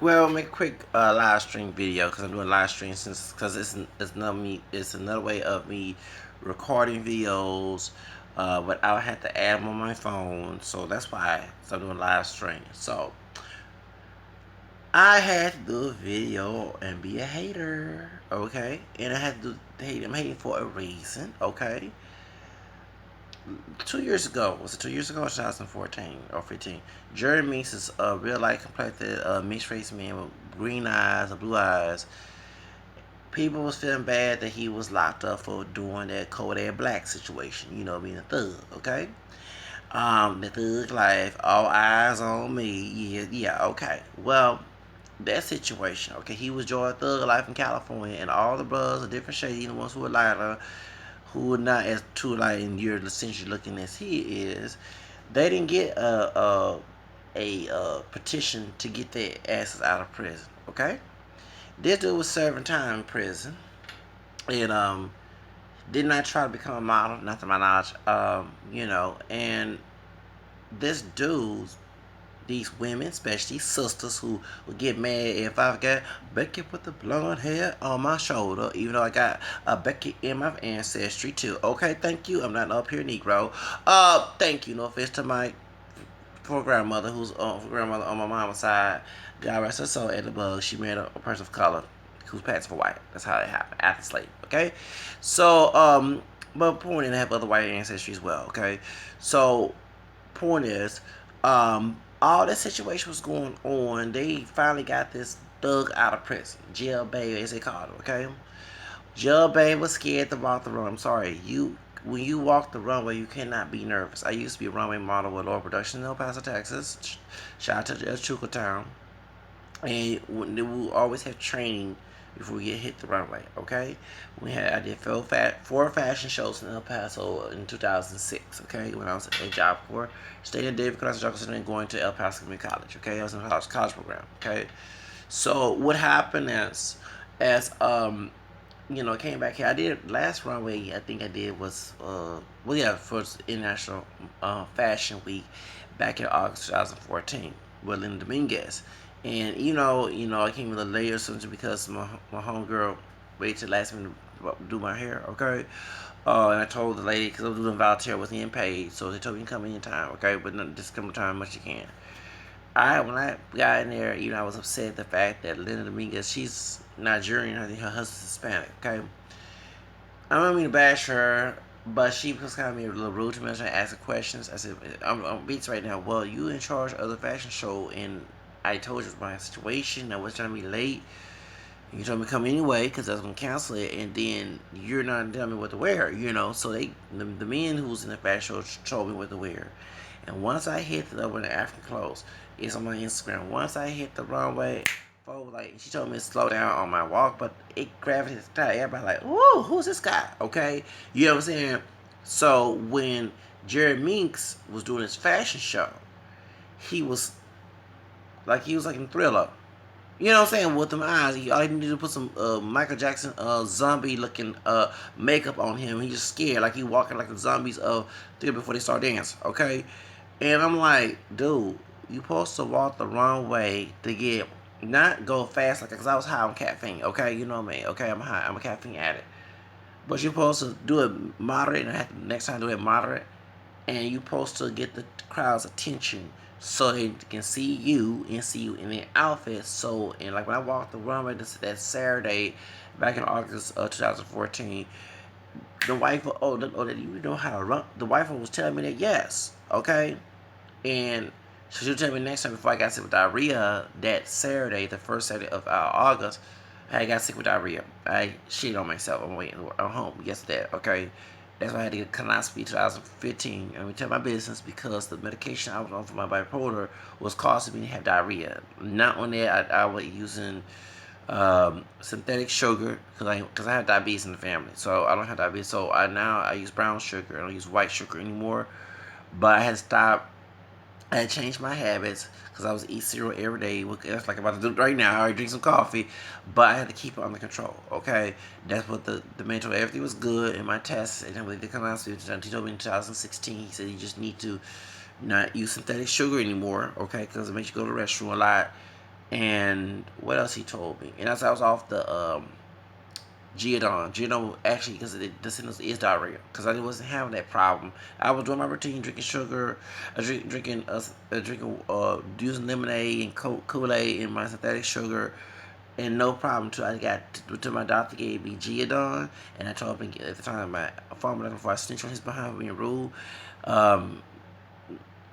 Well, make a quick live stream video because I'm doing live stream since because it's another way of me recording videos, but I had to add them on my phone, so that's why I'm doing live stream. So I had to do a video and be a hater, okay? And I had to hate. I'm hating for a reason, okay? 2 years ago, was it 2 years ago or 2014 or 15? Jerry Meeks is a real life complected mixed race man with green eyes or blue eyes. People was feeling bad that he was locked up for doing that Kodak Black situation, being a thug, okay? The thug life, all eyes on me, yeah, okay. Well, that situation, okay, he was enjoying thug life in California, and all the brothers are different shades, even the ones who were lighter, who are not as too light and you're essentially looking as he is, they didn't get a petition to get their asses out of prison. Okay, this dude was serving time in prison, and did not try to become a model, not to my knowledge. And this dude, these women, especially sisters, who would get mad if I got Becky with the blonde hair on my shoulder, even though I got a Becky in my ancestry too. Okay, thank you. I'm not up here Negro. Thank you. No offense to my poor grandmother, who's grandmother on my mama's side. God rest her soul. At the bug, she married a person of color who's passed for white. That's how it happened after slavery. Okay, so but point is, I have other white ancestry as well. Okay, so point is, all this situation was going on. They finally got this thug out of prison, jail baby as they called him. Okay, jail baby was scared to walk the runway. I'm sorry, you. When you walk the runway, you cannot be nervous. I used to be a runway model with Law Production in El Paso, Texas. Shout out to Chuka Town. And we will always have training before we get hit the runway. Okay, I did four fashion shows in El Paso in 2006. Okay, when I was at Job Corps, stayed in David Class Jefferson and going to El Paso Community College. Okay, I was in a college program. Okay, so what happened is, as came back here. I did last runway. I think I did was for International Fashion Week back in August 2014 with Linda Dominguez. And I came with a layer simply because my homegirl waited till last minute to do my hair. Okay, and I told the lady because I was doing volunteer, wasn't getting paid, so they told me to come anytime. Okay, but just come time much you can. When I got in there, I was upset at the fact that Linda Dominguez, she's Nigerian. I think her husband's Hispanic. Okay, I don't mean to bash her, but she was kind of being a little rude to me. I was trying to ask her questions. I said, I'm beats right now. Well, you in charge of the fashion show, and I told you my situation. I was trying to be late. You told me to come anyway because I was gonna cancel it, and then you're not telling me what to wear. So the men who was in the fashion show told me what to wear. And once I hit the with the African clothes, it's on my Instagram. Once I hit the runway, folks she told me to slow down on my walk, but it gravitated tight. Everybody like, whoa, who's this guy? Okay, you know what I'm saying? So when Jerry Minks was doing his fashion show, he was he was like in Thriller. You know what I'm saying? With them eyes, all he needed to put some Michael Jackson zombie looking makeup on him. He just scared, like he walking like the zombies of theater before they start dancing. Okay, and I'm like, dude, you supposed to walk the wrong way to get not go fast like because I was high on caffeine. Okay, you know me. Okay, I'm high. I'm a caffeine addict. But you're supposed to do it moderate, and have to, next time do it moderate, and you're supposed to get the crowd's attention so they can see you and see you in their outfit. So, and like when I walked the runway that Saturday back in August of 2014, the wife, you know how to run. The wife was telling me that yes, okay, and she would tell me next time before I got sick with diarrhea that Saturday, the first Saturday of August, I got sick with diarrhea. I shit on myself. I'm waiting. I'm home yesterday. Okay, that's why I had to get colonoscopy 2015. And we tell my business because the medication I was on for my bipolar was causing me to have diarrhea. Not only that, I was using synthetic sugar because I have diabetes in the family. So I don't have diabetes. So I use brown sugar. I don't use white sugar anymore. But I had to stop. I had changed my habits because I was eat cereal every day. That's like I'm about to do right now. I already drink some coffee, but I had to keep it under control. Okay, that's what the mental. Everything was good in my tests, and then when they come out, he told me in 2016. He said you just need to not use synthetic sugar anymore. Okay, because it makes you go to the restroom a lot. And what else he told me? And as I was off the Geodon actually, because the symptoms is diarrhea, because I wasn't having that problem. I was doing my routine, drinking sugar, drinking using lemonade and Kool-Aid and my synthetic sugar, and no problem until I got to my doctor gave me Geodon, and I told him at the time my pharmacy before I snitched on his behind for being rude. Um,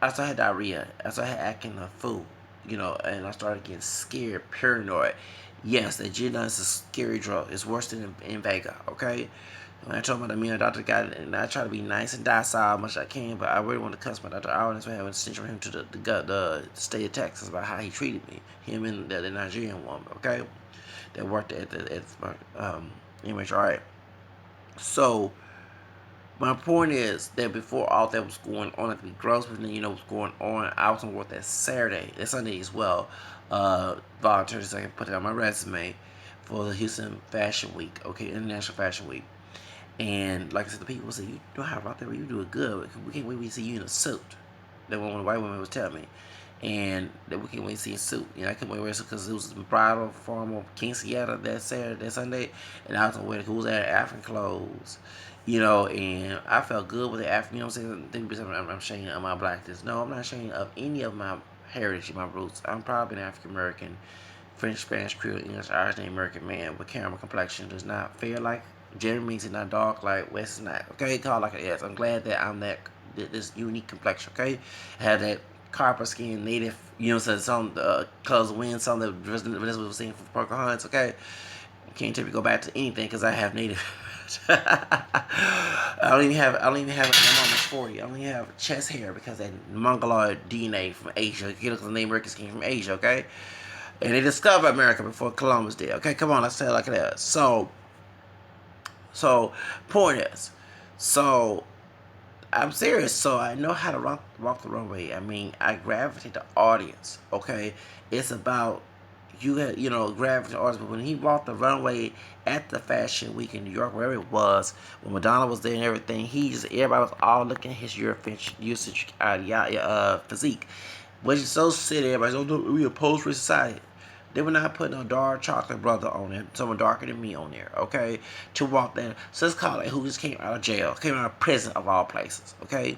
I started had diarrhea. I started acting a fool, and I started getting scared, paranoid. Yes, the Geodon is a scary drug. It's worse than Invega, okay? When I told my doctor got it, and I try to be nice and docile as much as I can, but I really want to cuss my doctor out. That's why I went to snitch on him to the state of Texas about how he treated me. Him and the Nigerian woman, okay? That worked at MHRA. All right. So, my point is that before all that was going on, it be gross, but then what's going on. I was on work that Saturday, that Sunday as well. Volunteered so I can put it on my resume for the Houston Fashion Week, okay, International Fashion Week. And like I said, the people say, "You know how out there, you do it good. We can't wait to see you in a suit." That one of the white women was telling me, and that we can't wait to see a suit. I couldn't wait to wear a suit because it was bridal, formal, King Seattle that Saturday, that Sunday, and I was gonna wear the cool African clothes. And I felt good with the African. You know what I'm saying? I'm ashamed of my blackness. No, I'm not ashamed of any of my heritage, my roots. I'm probably an African American, French, Spanish, Creole, English, Irish, and American man with caramel complexion. Does not fair like Jeremy is not dark like Wes is not. Okay, call like it is. I'm glad that I'm this unique complexion. Okay, I have that copper skin native. Some colors of wind, some that Vanessa was saying from Pocahontas. Okay, can't tell me go back to anything because I have native. I don't even have. I'm almost 40. I only have chest hair because that Mongoloid DNA from Asia. You know, because the name Americans came from Asia. Okay, and they discovered America before Columbus did. Okay, come on, let's say it like that. So, point is, so I'm serious. So I know how to walk the runway. I mean, I gravitate the audience. Okay, it's about gravitate the audience. But when he walked the runway at the Fashion Week in New York, wherever it was, when Madonna was there and everything, everybody was all looking at his European usage physique, which is so silly. Everybody's we a post-rich society. They were not putting a dark chocolate brother on there, someone darker than me on there, okay, to walk there. So let's call it who just came out of jail, came out of prison of all places, okay?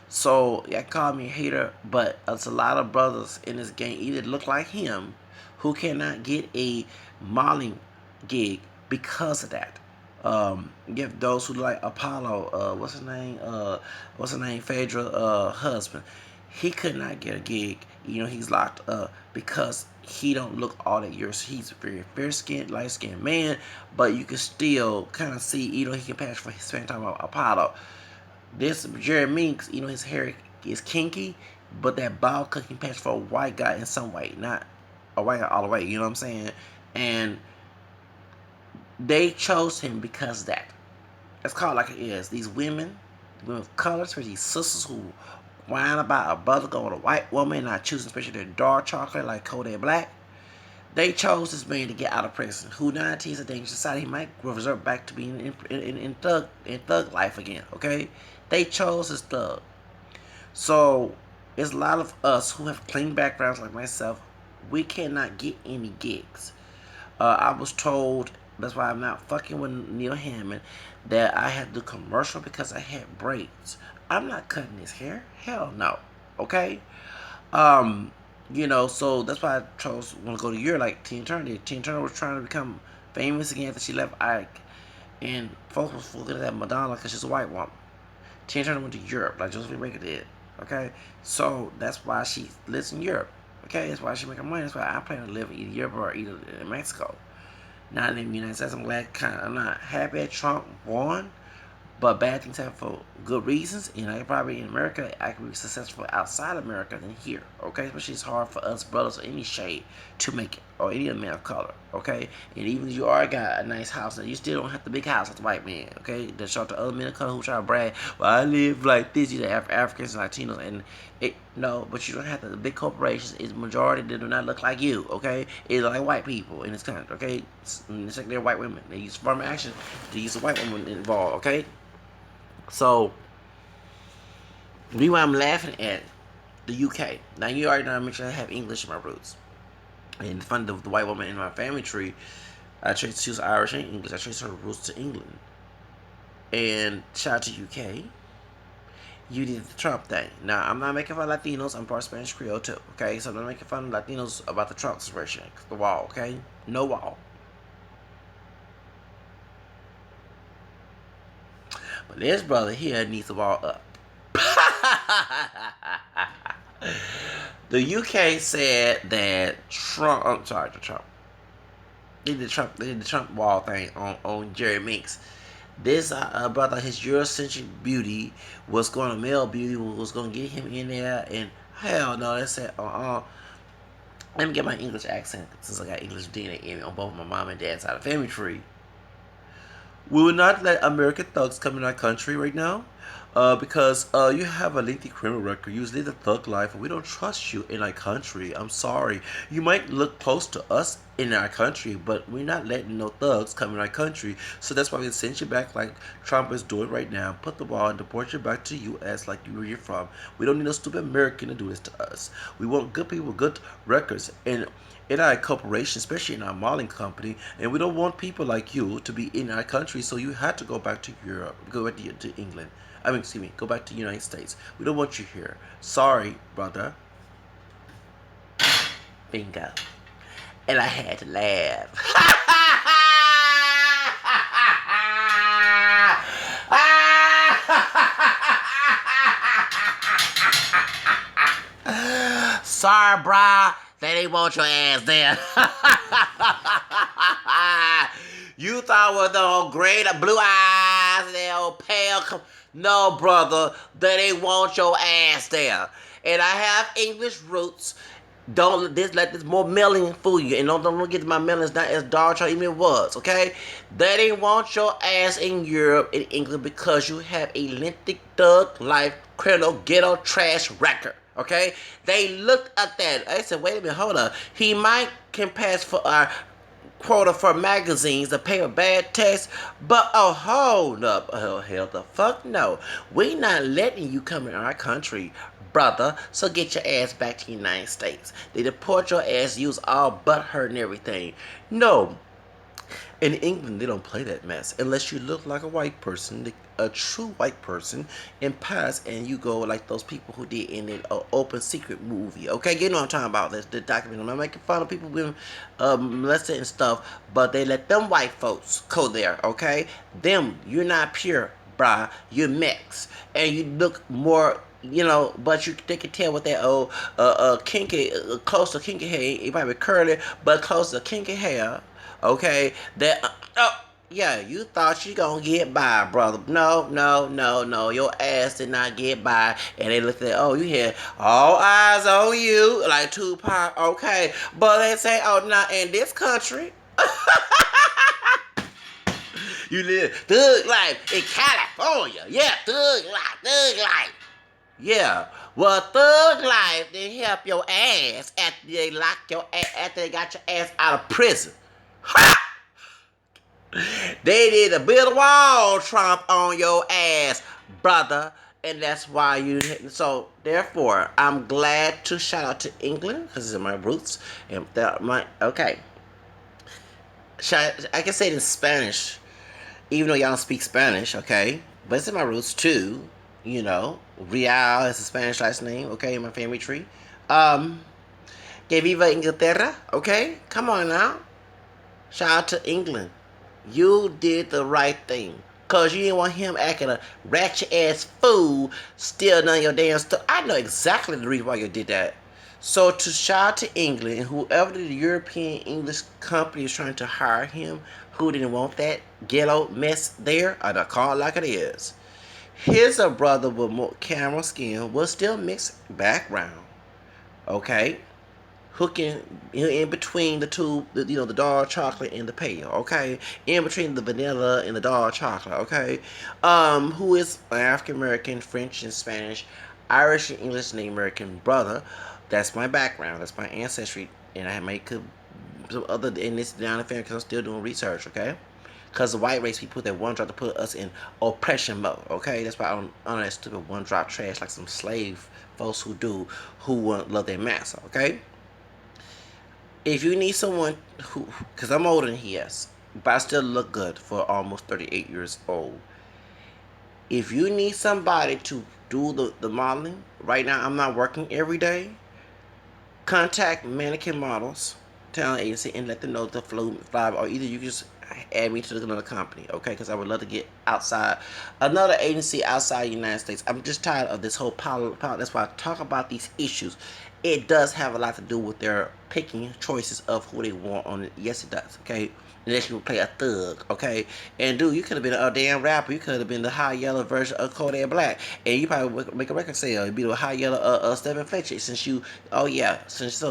So, yeah, call me a hater, but it's a lot of brothers in this game either look like him who cannot get a modeling gig because of that. Give those who like Apollo, what's his name, Phaedra, husband. He could not get a gig. He's locked up because he don't look all that yours. He's a very fair-skinned, light-skinned man, but you can still kind of see, he can pass for his fan time Apollo. This Jerry Minks, his hair is kinky, but that bald cut can pass for a white guy in some way, not a white guy all the way. You know what I'm saying? And they chose him because of that. It's called like it is. These women of color, especially these sisters who whine about a brother going with a white woman, not choosing especially their dark chocolate like Kodak Black. They chose this man to get out of prison. Who now is a dangerous society. He might revert back to being in thug life again. Okay, they chose this thug. So there's a lot of us who have clean backgrounds like myself. We cannot get any gigs. I was told, that's why I'm not fucking with Neil Hammond, that I had to do commercial because I had braids. I'm not cutting his hair. Hell no. Okay? Um, so that's why I chose want to go to Europe like Tina Turner did. Tina Turner was trying to become famous again after she left Ike. And folks was looking at Madonna because she's a white woman. Tina Turner went to Europe like Josephine Baker did. Okay? So that's why she lives in Europe. Okay? That's why she making money. That's why I plan to live in either Europe or either in Mexico. Not in the United States. I'm not happy that Trump won, but bad things happen for good reasons. Probably in America, I can be successful outside America than here. Okay, especially it's hard for us brothers of any shade to make it, or any other man of color. Okay, and even if you are got a nice house, you still don't have the big house as a white man. Okay, that show to other men of color who try to brag. Well, I live like this. You have Africans and Latinos, and no, but you don't have the big corporations. It's majority that do not look like you. Okay, it's like white people in this country. Okay, it's like they're white women. They use affirmative action to use a white woman involved. Okay. So, meanwhile, I'm laughing at the UK. Now, you already know I mentioned I have English in my roots. And funny, the white woman in my family tree, she was Irish and English. I traced her roots to England. And shout out to UK. You did the Trump thing. Now, I'm not making fun of Latinos. I'm part Spanish Creole too, okay? So I'm not making fun of Latinos about the Trump situation. The wall, okay? No wall. But this brother here needs the wall up. The UK said that Trump, I'm sorry, the Trump. They did the Trump wall thing on Jerry Minks. This brother, his Eurocentric beauty was going to male beauty was going to get him in there, and hell no, they said let me get my English accent since I got English DNA in me on both my mom and dad's side of the family tree. We will not let American thugs come in our country right now. Because you have a lengthy criminal record. You live the thug life, and we don't trust you in our country. I'm sorry. You might look close to us in our country, but we're not letting no thugs come in our country. So that's why we send you back like Trump is doing right now. Put the wall and deport you back to U.S. like where you're from. We don't need no stupid American to do this to us. We want good people with good records. And in our corporation, especially in our modeling company, and we don't want people like you to be in our country, so you had to go back to Europe, go back to England. I mean, excuse me, go back to the United States. We don't want you here. Sorry, brother. Bingo. And I had to laugh. Sorry, brah. They didn't want your ass there. You thought with the old great blue eyes and the old pale. No, brother. They didn't want your ass there. And I have English roots. Don't let this more melanin fool you, and don't get my melanin's not as dark as even it was, okay? They didn't want your ass in Europe and England because you have a lengthy thug life, criminal, ghetto, trash record, okay? They looked at that. They said, wait a minute, hold up. He might can pass for our quota for magazines to pay a bad test, but oh, hold up. Oh, hell the fuck no. We not letting you come in our country, brother, so get your ass back to the United States. They deport your ass, use all butt hurt and everything. No. In England, they don't play that mess unless you look like a white person, a true white person, and pass, and you go like those people who did in the Open Secret movie. Okay, you know what I'm talking about. That's the documentary. I'm not making fun of people being molested and stuff, but they let them white folks go there. Okay, them, you're not pure, brah. You're mixed, and you look more. You know, but they can tell with that old kinky, close to kinky hair. It might be curly, but close to kinky hair. Okay, that yeah, you thought you gonna get by, brother. No, no, no, no. Your ass did not get by. And they looked at, oh, you had all eyes on you, like Tupac. Okay, but they say, oh, not in this country. You live thug life in California. Yeah, thug life. Yeah. Well, thug life, they help your ass after they lock your ass, after they got your ass out of prison. Ha! They did a build a wall, Trump, on your ass, brother. And that's why you. So, therefore, I'm glad to shout out to England, because it's in my roots. And that my. Okay. I can say it in Spanish, even though y'all don't speak Spanish, okay? But it's in my roots, too. You know, Real is a Spanish last name, okay, in my family tree. Que viva Inglaterra, okay? Come on now. Shout out to England. You did the right thing. Cause you didn't want him acting a ratchet ass fool, stealing none of your damn stuff. I know exactly the reason why you did that. So to shout out to England and whoever the European English company is trying to hire him, who didn't want that ghetto mess there, I don't call it like it is. His a brother with more camera skin was still mixed background. Okay? Hooking in between the two, the dark chocolate and the pale, okay? In between the vanilla and the dark chocolate, okay? Who is African American, French and Spanish, Irish and English and American brother. That's my background. That's my ancestry. And I make some other in this down the family because I'm still doing research, okay? Because the white race people that one drop to put us in oppression mode, okay? That's why I don't that stupid one drop trash like some slave folks who won't love their master, okay? If you need someone who, because I'm older than he is, but I still look good for almost 38 years old. If you need somebody to do the modeling, right now I'm not working every day. Contact Mannequin Models talent agency and let them know the flow fly, or either you can just add me to another company, okay? Because I would love to get outside another agency outside the United States. I'm just tired of this whole power. That's why I talk about these issues. It does have a lot to do with their picking choices of who they want on it. Yes, it does, okay? Unless you play a thug, okay? And dude, you could have been a damn rapper. You could have been the high yellow version of Kodak Black, and you probably would make a record sale. It'd be the high yellow Stephen Fletcher. Since you, oh yeah, since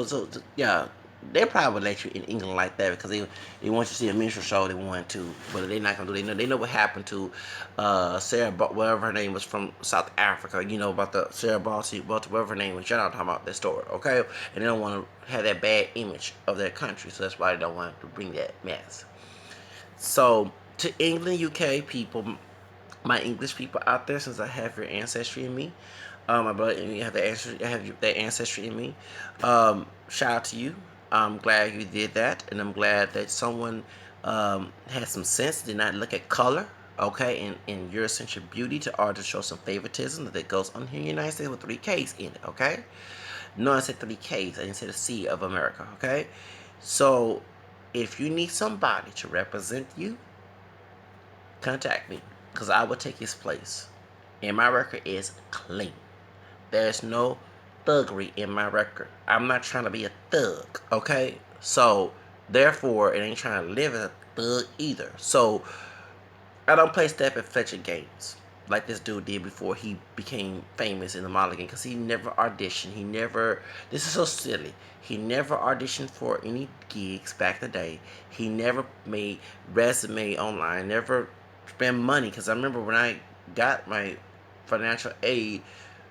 yeah, they probably would let you in England like that because they want you to see a minstrel show. They want to, but they're not gonna do. They know what happened to Sarah, whatever her name was from South Africa. You know about the Sarah Bossy, whatever her name was. You're not talking about that story, okay? And they don't want to have that bad image of their country, so that's why they don't want to bring that mess. So to England, UK people, my English people out there, since I have your ancestry in me, my blood, and you have the ancestry, I have that ancestry in me. Shout out to you. I'm glad you did that, and I'm glad that someone had some sense, did not look at color, okay, in your essential beauty to art to show some favoritism that goes on here in the United States with three K's in it, okay? No, I said three K's. I didn't say the C of America, okay? So, if you need somebody to represent you, contact me because I will take his place. And my record is clean. There's no thuggery in my record. I'm not trying to be a thug, okay? So, therefore, it ain't trying to live as a thug either. So, I don't play Stephen Fletcher games like this dude did before he became famous in the modeling game because he never auditioned. He never. This is so silly. He never auditioned for any gigs back in the day. He never made resume online. Never spent money because I remember when I got my financial aid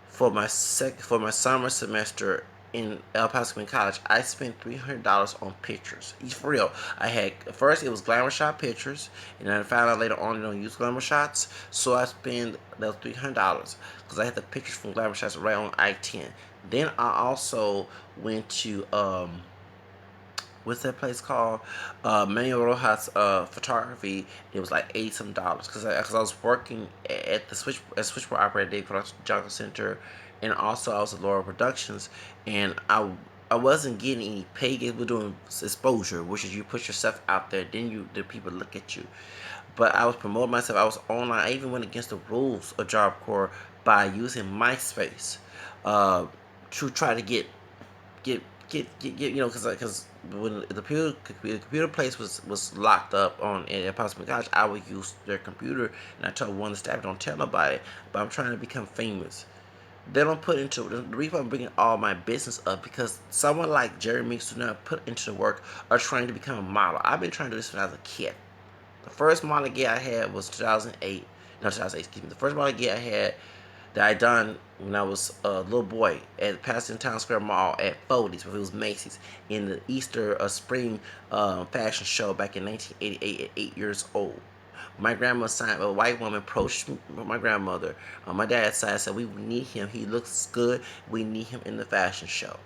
for my summer semester in El Paso Community College, I spent $300 on pictures. For real, I had first it was Glamour Shot pictures, and then I found out later on they don't use Glamour Shots, so I spent those $300 because I had the pictures from Glamour Shots right on I-10. Then I also went to what's that place called? Manuel Rojas Photography. It was like $80 some because I was working at the switchboard operator at Dave Production Jungle Center, and also I was at Laura Productions, and I wasn't getting any pay. We're doing exposure, which is you put yourself out there, then the people look at you. But I was promoting myself. I was online. I even went against the rules of Job Corps by using MySpace to try to get because when the computer place was locked up on in Apostle College, I would use their computer, and I told one of the staff, don't tell nobody, but I'm trying to become famous. They don't put into the reason I'm bringing all my business up because someone like Jerry Meeks do not put into the work or trying to become a model. I've been trying to do this when I was a kid. The first model gig I had was 2008. No, 2008. Excuse me. The first model gig I had that I done when I was a little boy at Pasadena Town Square Mall at Foley's, where it was Macy's, in the Easter spring fashion show back in 1988 at 8 years old. My grandma signed a white woman approached my grandmother on my dad's side said we need him. He looks good. We need him in the fashion show.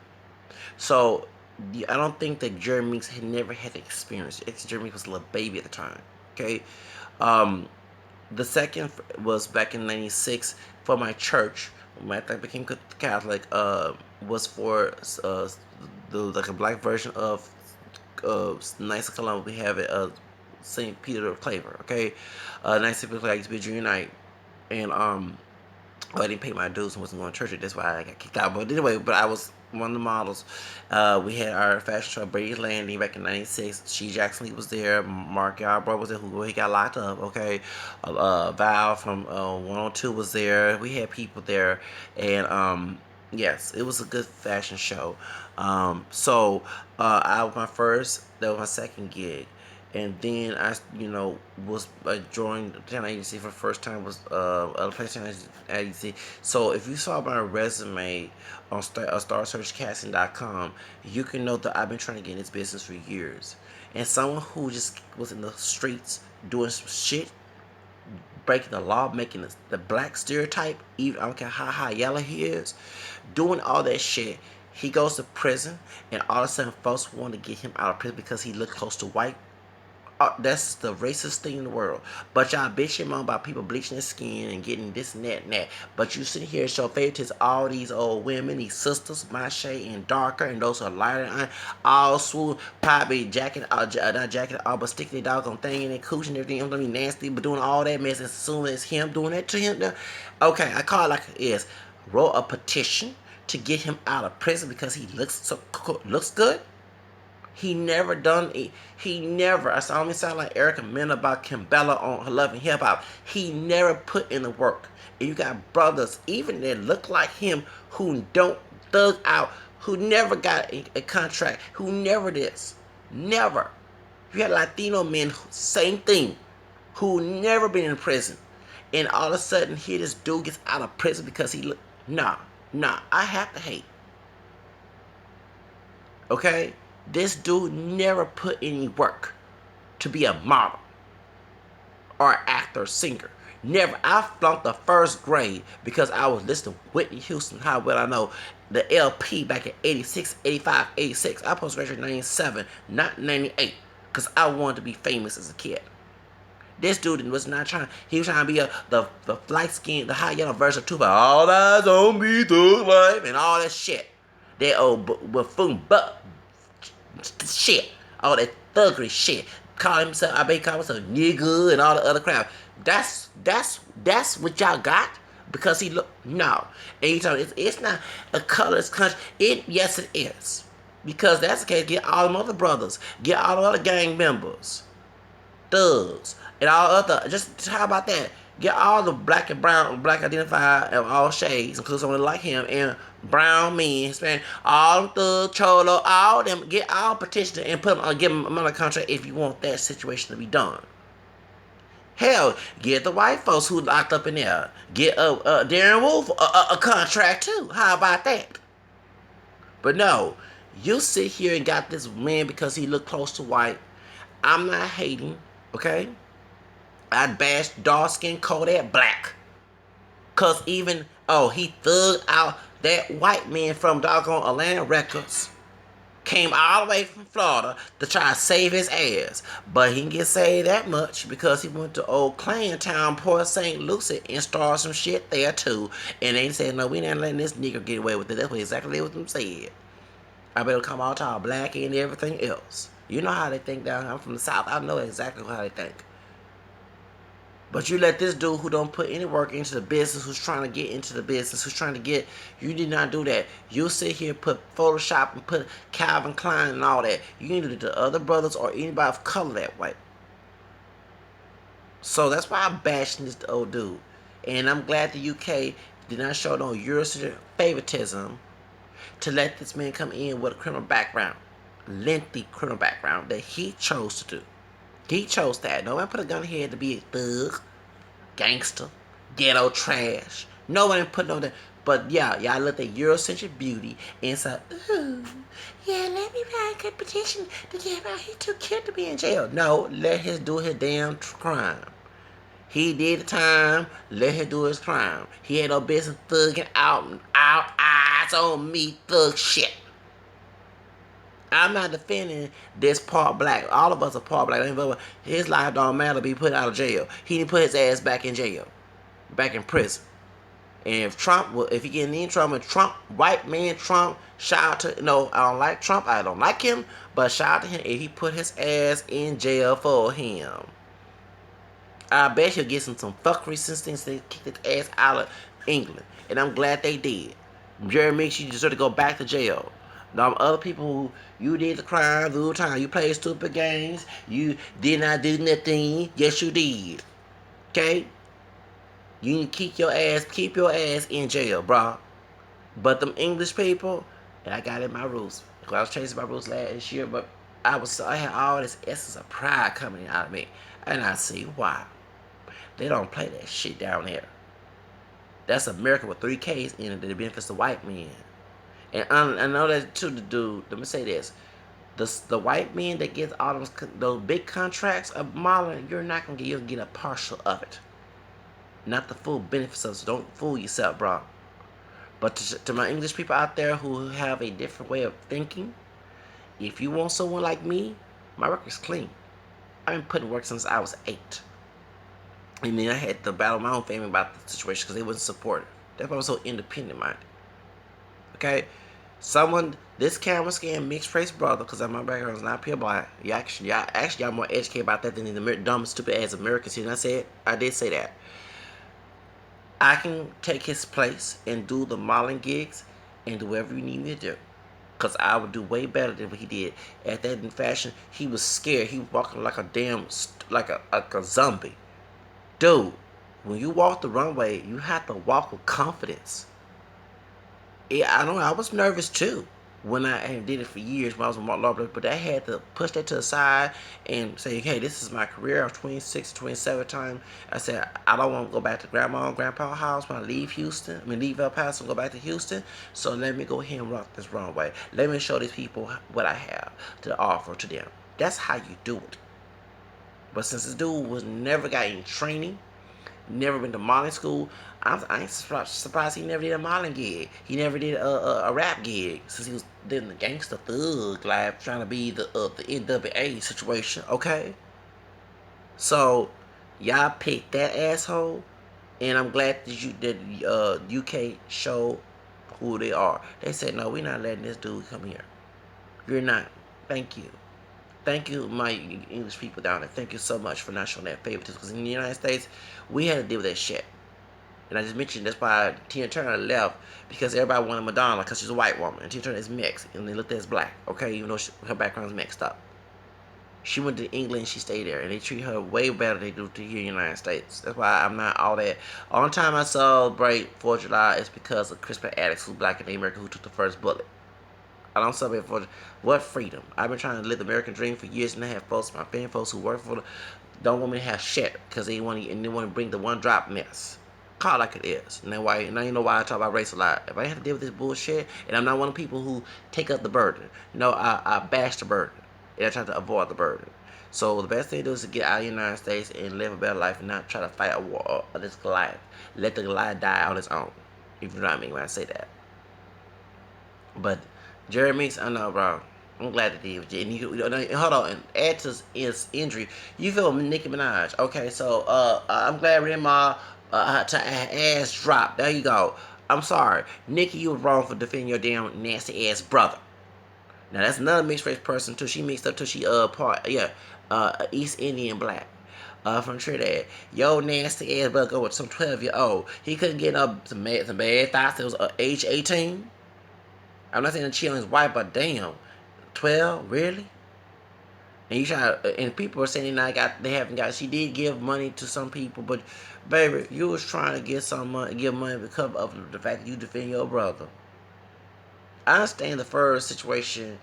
So I don't think that Jerry Meeks had never had the experience. Jerry Meeks was a little baby at the time. Okay. Um, the second was back in '96 for my church. When I became Catholic, was for like a black version of Knights of Columbus. We have it, St. Peter of Claver. Okay, Knights of Columbus used to be junior night, and I didn't pay my dues and wasn't going to church. That's why I got kicked out. But anyway, I was one of the models. We had our fashion show, Brady Landing, back in '96. She Jackson Lee was there. Mark Yarbrough was there, who he got locked up. Okay, Val from 102 was there. We had people there, and yes, it was a good fashion show. So I was my first. That was my second gig. And then I, was joined the talent agency for the first time was a place talent agency. So if you saw my resume on StarSearchCasting.com, you can know that I've been trying to get in this business for years. And someone who just was in the streets doing some shit, breaking the law, making the black stereotype, even I don't care how high yellow he is, doing all that shit. He goes to prison, and all of a sudden, folks want to get him out of prison because he looked close to white. That's the racist thing in the world. But y'all bitching on about people bleaching their skin and getting this and that and that. But you sit here and show favoritism to all these old women, these sisters, my shade and darker, and those who are lighter than all swoon, probably jacking, not jacking, all but sticking their doggone thing in their cooch and everything. I'm gonna be nasty, but doing all that mess. As soon as him doing that to him, okay, I call it like it is. Wrote a petition to get him out of prison because he looks good. He never done it. He never. I saw me sound like Erica Mena about Kimbella on her Love and Hip Hop. He never put in the work. And you got brothers, even that look like him, who don't thug out, who never got a contract, who never this. Never. You had Latino men, same thing, who never been in prison. And all of a sudden, here this dude gets out of prison because he look. Nah. I have to hate. Okay? This dude never put any work to be a model or an actor or singer. Never. I flunked the first grade because I was listening to Whitney Houston, how well I know, the LP back in 86, 85, 86. I post-graduated in 97, not 98, because I wanted to be famous as a kid. This dude was not trying. He was trying to be the light skin, the high yellow version of Tupac. All eyes on me, thug life, and all that shit. That old buffoon butt shit, all that thuggery shit. Call himself, I bet he call himself nigga and all the other crap. That's what y'all got because he look no. And you tell it's not a colorless country. Yes it is, because that's the case. Get all them other brothers, get all the other gang members, thugs, and all other. Just how about that? Get all the black and brown, black identified of all shades, including someone like him, and brown men, Hispanic, all the cholo, all them, get all petitioners and put them, give them another contract if you want that situation to be done. Hell, get the white folks who locked up in there. Get Darren Wolf a contract too. How about that? But no, you sit here and got this man because he looked close to white. I'm not hating, okay? I'd bash dark skin Kodak Black. Cause even, he thugged out that white man from doggone Atlanta Records. Came all the way from Florida to try to save his ass. But he didn't get saved that much because he went to old Clan Town, Port St. Lucie, and started some shit there too. And they said, no, we ain't letting this nigga get away with it. That's what exactly what them said. I better come out all black and everything else. You know how they think down here. I'm from the South. I know exactly how they think. But you let this dude who don't put any work into the business, who's trying to get into the business, who's trying to get, you did not do that. You sit here, put Photoshop and put Calvin Klein and all that. You can do it to other brothers or anybody of color that way. So that's why I'm bashing this old dude. And I'm glad the UK did not show no Eurocentric favoritism to let this man come in with a criminal background. Lengthy criminal background that he chose to do. He chose that. No one put a gun here to be a thug, gangster, ghetto trash. No one put no that. But yeah, y'all looked at Eurocentric beauty and said, ooh, yeah, let me write a good petition to get him out. He too cute to be in jail. No, let him do his damn crime. He did the time, let him do his crime. He had no business thugging out, eyes on me, thug shit. I'm not defending this part black. All of us are part black. His life don't matter to be put out of jail. He didn't put his ass back in jail. Back in prison. And if Trump, if he get in trouble, Trump, white man Trump, shout out to, no, I don't like Trump. I don't like him. But shout out to him if he put his ass in jail for him. I bet he'll get some fuckery since they kicked his ass out of England. And I'm glad they did. Jerry Meeks, you deserve to go back to jail. Other people who, you did the crime the whole time. You played stupid games. You did not do nothing. Yes, you did. Okay? You need to keep your ass in jail, bro. But them English people, and I got in my rules. Because I was chasing my rules last year, but I had all this essence of pride coming out of me. And I see why. They don't play that shit down there. That's America with 3 Ks in it that benefits the white men. And I know that too, the dude, let me say this. The white men that get all those big contracts of modeling, you're not going to get, you'll get a partial of it. Not the full benefits of it. So don't fool yourself, bro. But to my English people out there who have a different way of thinking, if you want someone like me, my record's clean. I've been putting work since I was 8. And then I had to battle my own family about the situation because they wasn't supportive. That's why I was so independent minded. Okay? This camera scan mixed race brother, because my background is not pure black. Y'all more educated about that than the dumb, stupid ass Americans here. And I did say that. I can take his place and do the modeling gigs and do whatever you need me to do. Because I would do way better than what he did. At that in fashion, he was scared. He was walking like a damn, like a zombie. Dude, when you walk the runway, you have to walk with confidence. Yeah, I know. I was nervous too when I did it for years when I was in Mark Lawler, but I had to push that to the side and say, hey, this is my career. I was 26, 27 time. I said, I don't want to go back to grandma and grandpa's house when I leave Houston. Leave El Paso and go back to Houston. So let me go ahead and rock this runway. Let me show these people what I have to offer to them. That's how you do it. But since this dude was never got any training, never been to modeling school, I ain't surprised he never did a modeling gig. He never did a rap gig since he was in the gangster thug life trying to be the NWA situation. Okay, so y'all picked that asshole, and I'm glad that UK showed who they are. They said no, we're not letting this dude come here. You're not. Thank you. Thank you, my English people down there. Thank you so much for not showing that favoritism. Because in the United States, we had to deal with that shit. And I just mentioned that's why Tina Turner left, because everybody wanted Madonna because she's a white woman. And Tina Turner is mixed, and they looked at her as black, okay, even though her background is mixed up. She went to England and she stayed there, and they treat her way better than they do to here in the United States. That's why I'm not all that. Only time I celebrate 4th of July is because of Crispin Attucks, who's black in America, who took the first bullet. I don't celebrate for what freedom. I've been trying to live the American dream for years, and I have folks, my fan folks who work for don't want me to have shit because they want to bring the one drop mess. Call it like it is. And now you know why I talk about race a lot. If I have to deal with this bullshit, and I'm not one of the people who take up the burden. No, I bash the burden, and I try to avoid the burden. So the best thing to do is to get out of the United States and live a better life, and not try to fight a war or this Goliath. Let the Goliath die on its own. If you know what I mean when I say that. But Jerry Meeks, I know, bro. I'm glad that he was. And hold on. And add to his injury, you feel Nicki Minaj. Okay, so I'm glad Rema ass dropped. There you go. I'm sorry, Nicki. You were wrong for defending your damn nasty ass brother. Now that's another mixed race person too. She mixed up too. She East Indian black. From Trinidad. Yo, nasty ass brother go with some 12-year-old. He couldn't get up some bad thoughts. It was age 18. I'm not saying cheat on his wife, but damn, 12, really? And and people are saying they haven't got. She did give money to some people, but baby, you was trying to give money because of the fact that you defend your brother. I understand the first situation,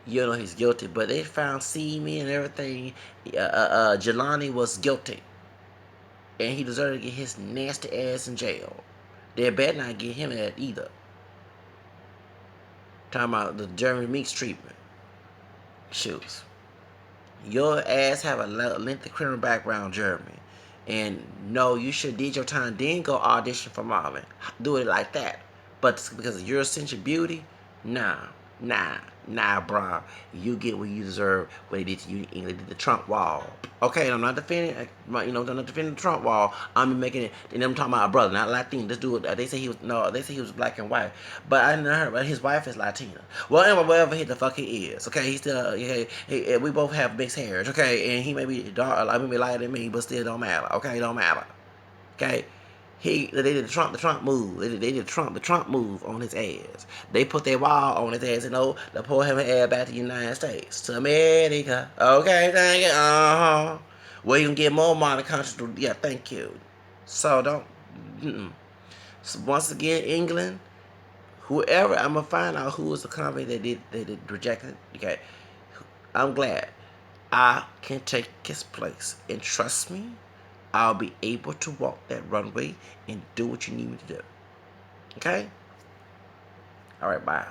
he's guilty, but they found semen and everything. Jelani was guilty, and he deserved to get his nasty ass in jail. They better not get him that either. Talking about the Jeremy Meeks treatment. Shoes. Your ass have a lengthy criminal background, Jeremy. And no, you should did your time, then go audition for Marvin. Do it like that. But because of your essential beauty, nah, bro. You get what you deserve. What they did to you in England, did the Trump wall. Okay, I'm not defending, I'm not defending the Trump wall. I'm making it, and I'm talking about a brother, not Latino. This dude, they say he was black and white, but I never heard. But his wife is Latina. Well, anyway, whatever the fuck he is, okay, he still, we both have mixed hairs, okay, and he may be dark, I may be lighter than me, but still don't matter, okay, don't matter, okay. They did the Trump move. They did the Trump move on his ass. They put their wall on his ass and they pulled him ass back to the United States, to America. Okay, thank you. Where you can get more money country. Yeah, thank you. So don't. So once again, England, whoever I'm gonna find out who was the company that did reject it. Okay, I'm glad I can take his place, and trust me, I'll be able to walk that runway and do what you need me to do. Okay? All right, bye.